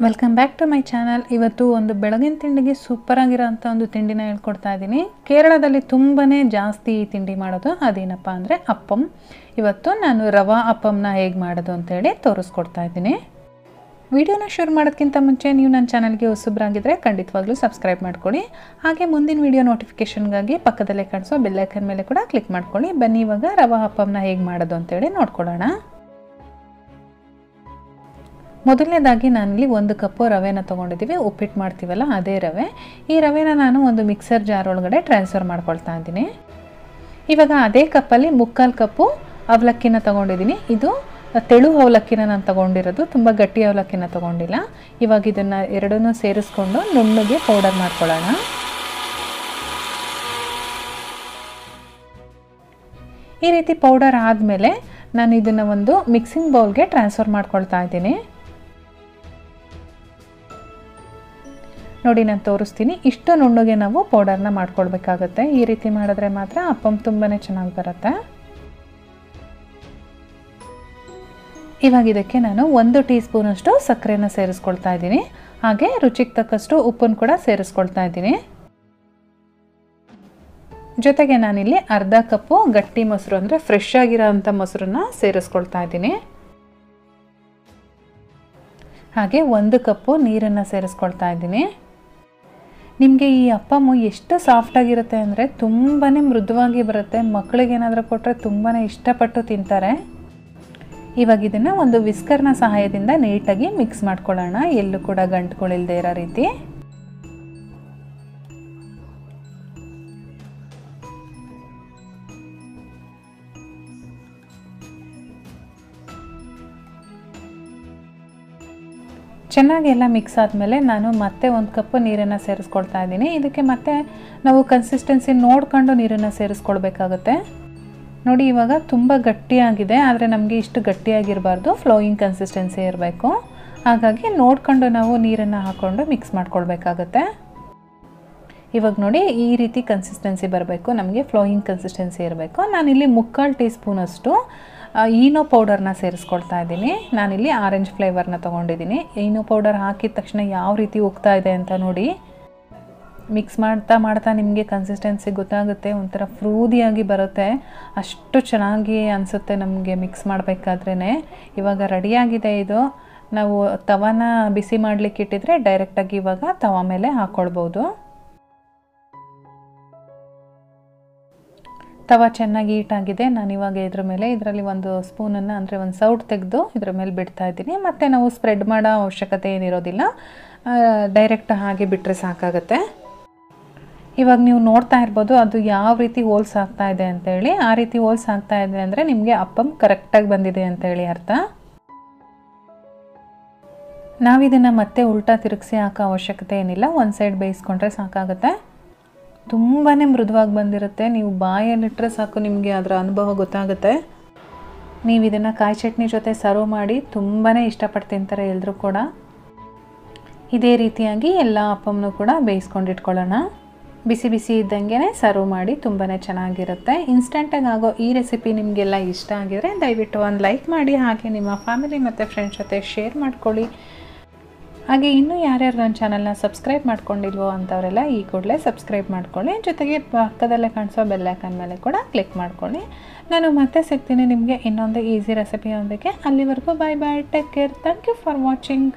Welcome back to my channel. ಇವತ್ತು ಒಂದು ಬೆಳಗಿನ ತಿಂಡಿಗೆ ಸೂಪರ್ ಆಗಿರೋಂಥ ಒಂದು ತಿಂಡಿನ ಹೇಳ್ಕೊಡ್ತಾ ಇದ್ದೀನಿ. ಕೇರಳದಲ್ಲಿ ತುಂಬಾ ಜಾಸ್ತಿ ಈ ತಿಂಡಿ ಮಾಡೋದು. ಅದೇನಪ್ಪ ಅಂದರೆ ಅಪ್ಪಂ. ಇವತ್ತು ನಾನು ರವಾ ಅಪ್ಪಂನ ಹೇಗೆ ಮಾಡೋದು ಅಂತೇಳಿ ತೋರಿಸ್ಕೊಡ್ತಾ ಇದ್ದೀನಿ. ವಿಡಿಯೋನ ಶುರು ಮಾಡೋದಕ್ಕಿಂತ ಮುಂಚೆ ನೀವು ನನ್ನ ಚಾನಲ್ಗೆ ಹೊಸಬ್ರಾಗಿದ್ದರೆ ಖಂಡಿತವಾಗ್ಲೂ ಸಬ್ಸ್ಕ್ರೈಬ್ ಮಾಡ್ಕೊಳ್ಳಿ. ಹಾಗೆ ಮುಂದಿನ ವಿಡಿಯೋ ನೋಟಿಫಿಕೇಷನ್ಗಾಗಿ ಪಕ್ಕದಲ್ಲೇ ಕಾಣಿಸೋ ಬೆಲ್ಲೈಕನ್ ಮೇಲೆ ಕೂಡ ಕ್ಲಿಕ್ ಮಾಡ್ಕೊಳ್ಳಿ. ಬನ್ನಿ ಇವಾಗ ರವಾ ಅಪ್ಪಂನ ಹೇಗೆ ಮಾಡೋದು ಅಂತೇಳಿ ನೋಡ್ಕೊಳ್ಳೋಣ. ಮೊದಲನೇದಾಗಿ ನಾನಿಲ್ಲಿ 1 ಕಪ್ಪು ರವೆನ ತೊಗೊಂಡಿದ್ದೀವಿ. ಉಪ್ಪಿಟ್ಟು ಮಾಡ್ತೀವಲ್ಲ ಅದೇ ರವೆ. ಈ ರವೆನ ನಾನು ಒಂದು ಮಿಕ್ಸರ್ ಜಾರ್ ಒಳಗಡೆ ಟ್ರಾನ್ಸ್ಫರ್ ಮಾಡ್ಕೊಳ್ತಾ ಇದ್ದೀನಿ. ಇವಾಗ ಅದೇ ಕಪ್ಪಲ್ಲಿ 3/4 ಕಪ್ಪು ಅವಲಕ್ಕಿನ ತೊಗೊಂಡಿದ್ದೀನಿ. ಇದು ತೆಳು ಅವಲಕ್ಕಿನ ನಾನು ತೊಗೊಂಡಿರೋದು, ತುಂಬ ಗಟ್ಟಿ ಅವಲಕ್ಕಿನ ತೊಗೊಂಡಿಲ್ಲ. ಇವಾಗ ಇದನ್ನು ಎರಡನ್ನೂ ಸೇರಿಸ್ಕೊಂಡು ನುಣ್ಣಗೆ ಪೌಡರ್ ಮಾಡ್ಕೊಳ್ಳೋಣ. ಈ ರೀತಿ ಪೌಡರ್ ಆದಮೇಲೆ ನಾನು ಇದನ್ನು ಒಂದು ಮಿಕ್ಸಿಂಗ್ ಬೌಲ್ಗೆ ಟ್ರಾನ್ಸ್ಫರ್ ಮಾಡ್ಕೊಳ್ತಾ ಇದ್ದೀನಿ. ನೋಡಿ ನಾನು ತೋರಿಸ್ತೀನಿ. ಇಷ್ಟು ನುಣ್ಣಗೆ ನಾವು ಪೌಡರ್ನ ಮಾಡ್ಕೊಳ್ಬೇಕಾಗತ್ತೆ. ಈ ರೀತಿ ಮಾಡಿದ್ರೆ ಮಾತ್ರ ಅಪ್ಪಂ ತುಂಬಾ ಚೆನ್ನಾಗಿ ಬರುತ್ತೆ. ಇವಾಗ ಇದಕ್ಕೆ ನಾನು 1 ಟೀ ಸ್ಪೂನಷ್ಟು ಸಕ್ಕರೆನ ಸೇರಿಸ್ಕೊಳ್ತಾ ಇದ್ದೀನಿ. ಹಾಗೆ ರುಚಿಗೆ ತಕ್ಕಷ್ಟು ಉಪ್ಪನ್ನು ಕೂಡ ಸೇರಿಸ್ಕೊಳ್ತಾ ಇದ್ದೀನಿ. ಜೊತೆಗೆ ನಾನಿಲ್ಲಿ ಅರ್ಧ ಕಪ್ಪು ಗಟ್ಟಿ ಮೊಸರು ಅಂದರೆ ಫ್ರೆಶ್ ಆಗಿರೋ ಅಂಥ ಮೊಸರನ್ನ ಸೇರಿಸ್ಕೊಳ್ತಾ ಇದ್ದೀನಿ. ಹಾಗೆ 1 ಕಪ್ಪು ನೀರನ್ನು ಸೇರಿಸ್ಕೊಳ್ತಾ ಇದ್ದೀನಿ. ನಿಮಗೆ ಈ ಅಪ್ಪಮ್ಮು ಎಷ್ಟು ಸಾಫ್ಟಾಗಿರುತ್ತೆ ಅಂದರೆ ತುಂಬಾ ಮೃದುವಾಗಿ ಬರುತ್ತೆ. ಮಕ್ಕಳಿಗೇನಾದರೂ ಕೊಟ್ಟರೆ ತುಂಬಾ ಇಷ್ಟಪಟ್ಟು ತಿಂತಾರೆ. ಇವಾಗ ಇದನ್ನು ಒಂದು ವಿಸ್ಕರ್ನ ಸಹಾಯದಿಂದ ನೀಟಾಗಿ ಮಿಕ್ಸ್ ಮಾಡ್ಕೊಳ್ಳೋಣ, ಎಲ್ಲೂ ಕೂಡ ಗಂಟುಗಳಿಲ್ಲದೆ ಇರೋ ರೀತಿ. ಚೆನ್ನಾಗಿ ಎಲ್ಲ ಮಿಕ್ಸ್ ಆದಮೇಲೆ ನಾನು ಮತ್ತೆ 1 ಕಪ್ಪು ನೀರನ್ನು ಸೇರಿಸ್ಕೊಳ್ತಾ ಇದ್ದೀನಿ. ಇದಕ್ಕೆ ಮತ್ತೆ ನಾವು ಕನ್ಸಿಸ್ಟೆನ್ಸಿ ನೋಡ್ಕೊಂಡು ನೀರನ್ನು ಸೇರಿಸ್ಕೊಳ್ಬೇಕಾಗುತ್ತೆ. ನೋಡಿ ಇವಾಗ ತುಂಬ ಗಟ್ಟಿಯಾಗಿದೆ, ಆದರೆ ನಮಗೆ ಇಷ್ಟು ಗಟ್ಟಿಯಾಗಿರಬಾರ್ದು, ಫ್ಲೋಯಿಂಗ್ ಕನ್ಸಿಸ್ಟೆನ್ಸಿ ಇರಬೇಕು. ಹಾಗಾಗಿ ನೋಡ್ಕೊಂಡು ನಾವು ನೀರನ್ನು ಹಾಕ್ಕೊಂಡು ಮಿಕ್ಸ್ ಮಾಡ್ಕೊಳ್ಬೇಕಾಗತ್ತೆ. ಇವಾಗ ನೋಡಿ ಈ ರೀತಿ ಕನ್ಸಿಸ್ಟೆನ್ಸಿ ಬರಬೇಕು, ನಮಗೆ ಫ್ಲೋಯಿಂಗ್ ಕನ್ಸಿಸ್ಟೆನ್ಸಿ ಇರಬೇಕು. ನಾನಿಲ್ಲಿ 3/4 ಟೀ ಸ್ಪೂನಷ್ಟು ಈನೋ ಪೌಡರ್ನ ಸೇರಿಸ್ಕೊಳ್ತಾ ಇದ್ದೀನಿ. ನಾನಿಲ್ಲಿ ಆರೆಂಜ್ ಫ್ಲೇವರ್ನ ತೊಗೊಂಡಿದ್ದೀನಿ. ಈನೋ ಪೌಡರ್ ಹಾಕಿದ ತಕ್ಷಣ ಯಾವ ರೀತಿ ಹೋಗ್ತಾ ಇದೆ ಅಂತ ನೋಡಿ. ಮಿಕ್ಸ್ ಮಾಡ್ತಾ ಮಾಡ್ತಾ ನಿಮಗೆ ಕನ್ಸಿಸ್ಟೆನ್ಸಿ ಗೊತ್ತಾಗುತ್ತೆ, ಒಂಥರ ಫ್ರೂದಿಯಾಗಿ ಬರುತ್ತೆ. ಅಷ್ಟು ಚೆನ್ನಾಗಿ ಅನಿಸುತ್ತೆ ನಮಗೆ ಮಿಕ್ಸ್ ಮಾಡಬೇಕಾದ್ರೇ. ಇವಾಗ ರೆಡಿಯಾಗಿದೆ ಇದು. ನಾವು ತವಾನ ಬಿಸಿ ಮಾಡಲಿಕ್ಕೆ ಇಟ್ಟಿದ್ರೆ ಡೈರೆಕ್ಟಾಗಿ ಇವಾಗ ತವಾ ಮೇಲೆ ಹಾಕ್ಕೊಳ್ಬೋದು. ತವಾ ಚೆನ್ನಾಗಿ ಹೀಟಾಗಿದೆ. ನಾನಿವಾಗ ಇದ್ರ ಮೇಲೆ ಇದರಲ್ಲಿ 1 ಸ್ಪೂನನ್ನು ಅಂದರೆ 1 ಸೌಟ್ ತೆಗೆದು ಇದ್ರ ಮೇಲೆ ಬಿಡ್ತಾ ಇದ್ದೀನಿ. ಮತ್ತು ನಾವು ಸ್ಪ್ರೆಡ್ ಮಾಡೋ ಅವಶ್ಯಕತೆ ಏನಿರೋದಿಲ್ಲ, ಡೈರೆಕ್ಟ್ ಹಾಗೆ ಬಿಟ್ಟರೆ ಸಾಕಾಗುತ್ತೆ. ಇವಾಗ ನೀವು ನೋಡ್ತಾ ಇರ್ಬೋದು ಅದು ಯಾವ ರೀತಿ ಹೋಲ್ಸ್ ಆಗ್ತಾ ಇದೆ ಅಂತೇಳಿ. ಆ ರೀತಿ ಹೋಲ್ಸ್ ಆಗ್ತಾ ಇದೆ ಅಂದರೆ ನಿಮಗೆ ಅಪ್ಪಂ ಕರೆಕ್ಟಾಗಿ ಬಂದಿದೆ ಅಂತೇಳಿ ಅರ್ಥ. ನಾವಿದನ್ನು ಮತ್ತೆ ಉಲ್ಟಾ ತಿರುಗಿಸಿ ಹಾಕೋ ಅವಶ್ಯಕತೆ ಏನಿಲ್ಲ, ಒಂದು ಸೈಡ್ ಬೇಯಿಸ್ಕೊಂಡ್ರೆ ಸಾಕಾಗುತ್ತೆ. ತುಂಬಾ ಮೃದುವಾಗಿ ಬಂದಿರುತ್ತೆ. ನೀವು ಬಾಯಲ್ಲಿಟ್ಟರೆ ಸಾಕು ನಿಮಗೆ ಅದರ ಅನುಭವ ಗೊತ್ತಾಗುತ್ತೆ. ನೀವು ಇದನ್ನು ಕಾಯಿ ಚಟ್ನಿ ಜೊತೆ ಸರ್ವ್ ಮಾಡಿ ತುಂಬಾ ಇಷ್ಟಪಟ್ಟು ತಿಂತಾರೆ ಎಲ್ಲರೂ ಕೂಡ. ಇದೇ ರೀತಿಯಾಗಿ ಎಲ್ಲ ಅಪ್ಪಮ್ಮನೂ ಕೂಡ ಬೇಯಿಸ್ಕೊಂಡಿಟ್ಕೊಳ್ಳೋಣ. ಬಿಸಿ ಬಿಸಿ ಇದ್ದಂಗೆ ಸರ್ವ್ ಮಾಡಿ ತುಂಬಾ ಚೆನ್ನಾಗಿರುತ್ತೆ. ಇನ್ಸ್ಟೆಂಟಾಗಿ ಆಗೋ ಈ ರೆಸಿಪಿ ನಿಮಗೆಲ್ಲ ಇಷ್ಟ ಆಗಿದರೆ ದಯವಿಟ್ಟು ಒಂದು ಲೈಕ್ ಮಾಡಿ, ಹಾಗೆ ನಿಮ್ಮ ಫ್ಯಾಮಿಲಿ ಮತ್ತು ಫ್ರೆಂಡ್ಸ್ ಜೊತೆ ಶೇರ್ ಮಾಡ್ಕೊಳ್ಳಿ. ಹಾಗೆ ಇನ್ನೂ ಯಾರ್ಯಾರು ನನ್ನ ಚಾನಲ್ನ ಸಬ್ಸ್ಕ್ರೈಬ್ ಮಾಡ್ಕೊಂಡಿಲ್ವೋ ಅಂಥವರೆಲ್ಲ ಈ ಕೂಡಲೇ ಸಬ್ಸ್ಕ್ರೈಬ್ ಮಾಡ್ಕೊಳ್ಳಿ. ಜೊತೆಗೆ ಪಕ್ಕದಲ್ಲೇ ಕಾಣಿಸೋ ಬೆಲ್ಲೈಕನ್ ಮೇಲೆ ಕೂಡ ಕ್ಲಿಕ್ ಮಾಡ್ಕೊಳ್ಳಿ. ನಾನು ಮತ್ತೆ ಸಿಗ್ತೀನಿ ನಿಮಗೆ ಇನ್ನೊಂದು ಈಸಿ ರೆಸಿಪಿಯೊಂದಿಗೆ. ಅಲ್ಲಿವರೆಗೂ bye bye, take care, thank you for watching.